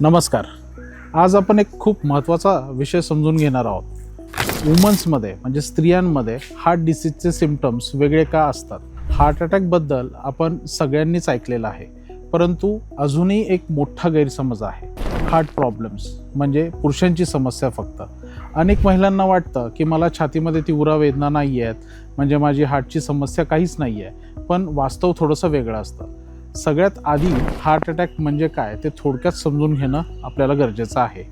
नमस्कार. आज आपण एक खूप महत्त्वाचा विषय समजून घेणार आहोत. वुमन्समध्ये म्हणजे स्त्रियांमध्ये हार्ट डिसीजचे सिम्पटम्स वेगळे का असतात. हार्ट अटॅकबद्दल आपण सगळ्यांनीच ऐकलेलं आहे, परंतु अजूनही एक मोठा गैरसमज आहे. हार्ट प्रॉब्लेम्स म्हणजे पुरुषांची समस्या फक्त. अनेक महिलांना वाटतं की मला छातीमध्ये तीव्र वेदना नाही आहेत, म्हणजे माझी हार्टची समस्या काहीच नाही आहे. पण वास्तव थोडंसं वेगळं असतं. सगळ्यात आधी हार्ट अटॅक म्हणजे काय ते थोडक्यात समजून घेणं आपल्याला गरजेचं आहे.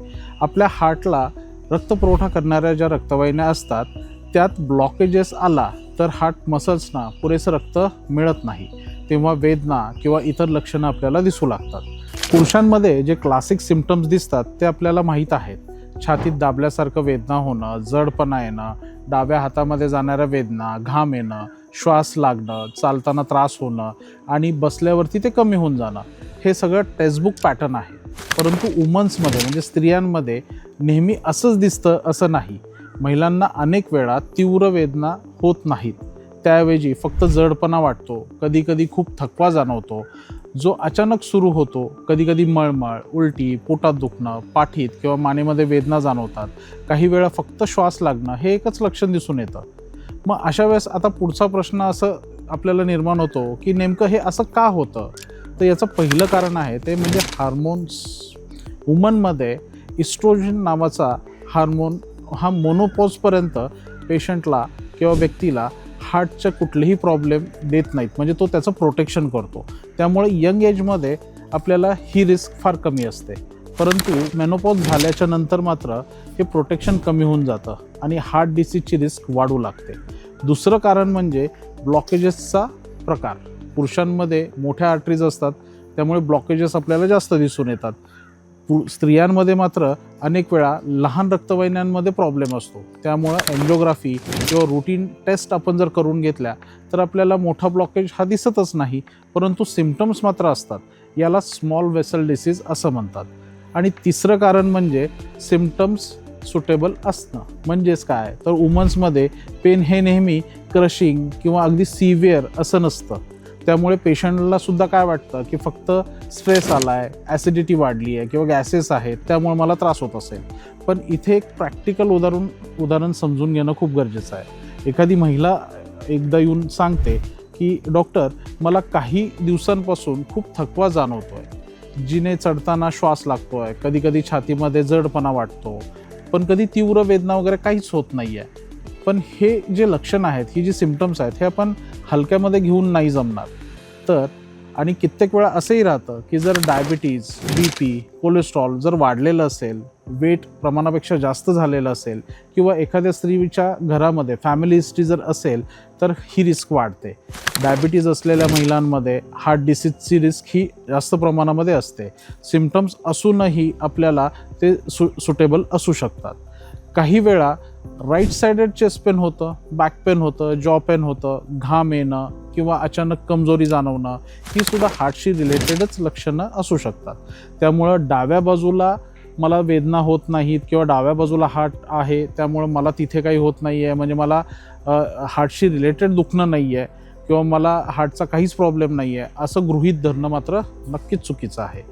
आपल्या हार्टला रक्तपुरवठा करणाऱ्या ज्या रक्तवाहिन्या असतात त्यात ब्लॉकेजेस आला तर हार्ट मसल्सना पुरेसं रक्त मिळत नाही, तेव्हा वेदना किंवा इतर लक्षणं आपल्याला दिसू लागतात. पुरुषांमध्ये जे क्लासिक सिम्पटम्स दिसतात ते आपल्याला माहीत आहेत. छातीत दाबल्यासारखं वेदना होणं, जडपणा येणं, डाव्या हातामध्ये जाणाऱ्या वेदना, घाम येणं, श्वास लागणं, चालताना त्रास होणं आणि बसल्यावरती ते कमी होऊन जाणं, हे सगळं टेक्स्टबुक पॅटर्न आहे. परंतु वुमन्समध्ये म्हणजे स्त्रियांमध्ये नेहमी असंच दिसतं असं नाही. महिलांना अनेक वेळा तीव्र वेदना होत नाहीत, त्याऐवजी फक्त जडपणा वाटतो, कधीकधी खूप थकवा जाणवतो जो अचानक सुरू होतो. कधीकधी मळमळ, उलटी, पोटात दुखणं, पाठीत किंवा मानेमध्ये वेदना जाणवतात. काही वेळा फक्त श्वास लागणं हे एकच लक्षण दिसून येतं. मग अशा वेळेस आता पुढचा प्रश्न असं आपल्याला निर्माण होतो की नेमकं हे असं का होतं. तर याचं पहिलं कारण आहे ते म्हणजे हार्मोन्स. वुमनमध्ये इस्ट्रोजन नावाचा हार्मोन हा मोनोपॉजपर्यंत पेशंटला किंवा व्यक्तीला हार्टचे कुठलेही प्रॉब्लेम देत नाहीत, म्हणजे तो त्याचं प्रोटेक्शन करतो. त्यामुळे यंग एजमध्ये आपल्याला ही रिस्क फार कमी असते. परंतु मेनोपॉज झाल्याच्या नंतर मात्र हे प्रोटेक्शन कमी होऊन जातं आणि हार्ट डिसीजची रिस्क वाढू लागते. दुसरं कारण म्हणजे ब्लॉकेजेसचा प्रकार. पुरुषांमध्ये मोठ्या आर्टरीज असतात, त्यामुळे ब्लॉकेजेस आपल्याला जास्त दिसून येतात. स्त्रियांमध्ये मात्र अनेक वेळा लहान रक्तवाहिन्यांमध्ये प्रॉब्लेम असतो. त्यामुळं एन्जिओग्राफी किंवा रुटीन टेस्ट आपण जर करून घेतल्या तर आपल्याला मोठा ब्लॉकेज हा दिसतच नाही, परंतु सिम्पटम्स मात्र असतात. याला स्मॉल वेसल डिसीज असं म्हणतात. आणि तिसरं कारण म्हणजे सिम्पटम्स सुटेबल असणं. म्हणजेच काय तर वुमन्समध्ये पेन हे नेहमी क्रशिंग किंवा अगदी सिव्हिअर असं नसतं. त्यामुळे पेशंटला सुद्धा काय वाटतं की फक्त स्ट्रेस आला आहे, ॲसिडिटी वाढली आहे किंवा गॅसेस आहेत, त्यामुळे मला त्रास होत असेल. पण इथे एक प्रॅक्टिकल उदाहरण समजून घेणं खूप गरजेचं आहे. एखादी महिला एकदा येऊन सांगते की डॉक्टर, मला काही दिवसांपासून खूप थकवा जाणवतो आहे, जिने चढताना श्वास लागतो आहे, कधीकधी छातीमध्ये जडपणा वाटतो, पण कधी तीव्र वेदना वगैरे काहीच होत नाही आहे. पण हे जे लक्षण आहेत, ही जी सिम्पटम्स आहेत, हे आपण हलक्यामध्ये घेऊन नाही जमणार. तर आणि कित्येक वेळा असंही राहतं की जर डायबिटीज, BP, कोलेस्ट्रॉल जर वाढलेलं असेल, वेट प्रमाणापेक्षा जास्त झालेलं असेल किंवा एखाद्या स्त्रीच्या घरामध्ये फॅमिली हिस्ट्री जर असेल तर ही रिस्क वाढते. डायबिटीज असलेल्या महिलांमध्ये हार्ट डिसीजची रिस्क ही जास्त प्रमाणामध्ये असते. सिम्पटम्स असूनही आपल्याला ते सुटेबल असू शकतात. काही वेळा राईट साइडेड चेस्ट पेन होतं, बॅक पेन होतं, जॉ पेन होतं, घाम येणं किंवा अचानक कमजोरी जाणवणं, ही सुद्धा हार्टशी रिलेटेडच लक्षणं असू शकतात. त्यामुळं डाव्या बाजूला मला वेदना होत नाहीत किंवा डाव्या बाजूला हार्ट आहे त्यामुळं मला तिथे काही होत नाही आहे, म्हणजे मला हार्टशी रिलेटेड दुखणं नाही आहे किंवा मला हार्टचा काहीच प्रॉब्लेम नाही आहे, असं गृहीत धरणं मात्र नक्कीच चुकीचं आहे.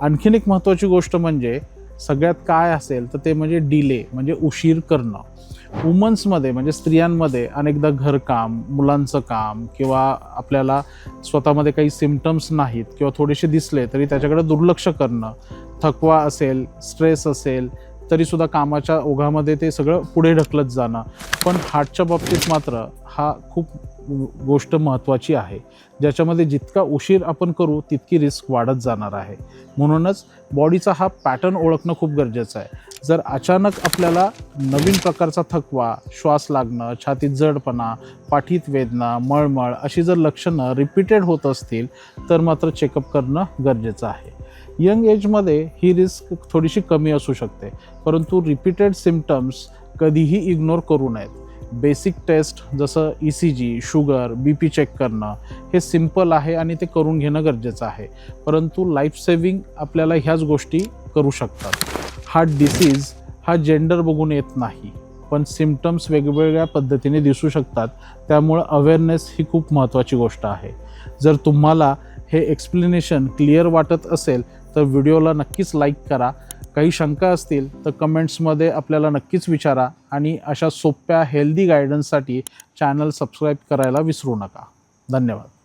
आणखीन एक महत्त्वाची गोष्ट म्हणजे सगळ्यात काय असेल तर ते म्हणजे डिले, म्हणजे उशीर करणं. वुमन्समध्ये म्हणजे स्त्रियांमध्ये अनेकदा घरकाम, मुलांचं काम किंवा आपल्याला स्वतःमध्ये काही सिम्पटम्स नाहीत किंवा थोडेसे दिसले तरी त्याच्याकडे दुर्लक्ष करणं, थकवा असेल, स्ट्रेस असेल तरीसुद्धा कामाच्या ओघामध्ये ते सगळं पुढे ढकलत जाणं. पण हार्टच्या बाबतीत मात्र हा खूप गोष्ट महत्त्वाची आहे, ज्याच्यामध्ये जितका उशीर आपण करू तितकी रिस्क वाढत जाणार आहे. म्हणूनच बॉडीचा हा पॅटर्न ओळखणं खूप गरजेचं आहे. जर अचानक आपल्याला नवीन प्रकारचा थकवा, श्वास लागणं, छातीत जडपणा, पाठीत वेदना, मळमळ अशी जर लक्षणं रिपीटेड होत असतील तर मात्र चेकअप करणं गरजेचं आहे. यंग एजमध्ये ही रिस्क थोडीशी कमी असू शकते, परंतु रिपीटेड सिम्पटम्स कधीही इग्नोर करू नयेत. बेसिक टेस्ट जसं ECG, शुगर, BP चेक करणं हे सिम्पल आहे आणि ते करून घेणं गरजेचं आहे. परंतु लाईफ सेव्हिंग आपल्याला ह्याच गोष्टी करू शकतात. हार्ट डिसीज हा जेंडर बघून येत नाही, पण सिम्पटम्स वेगवेगळ्या पद्धतीने दिसू शकतात. त्यामुळं अवेअरनेस ही खूप महत्त्वाची गोष्ट आहे. जर तुम्हाला हे एक्सप्लेनेशन क्लिअर वाटत असेल तर व्हिडिओला नक्कीच लाईक करा. काही शंका असतील तर कमेंट्समध्ये आपल्याला नक्कीच विचारा आणि अशा सोप्या हेल्दी गायडन्ससाठी चॅनल सबस्क्राईब करायला विसरू नका. धन्यवाद.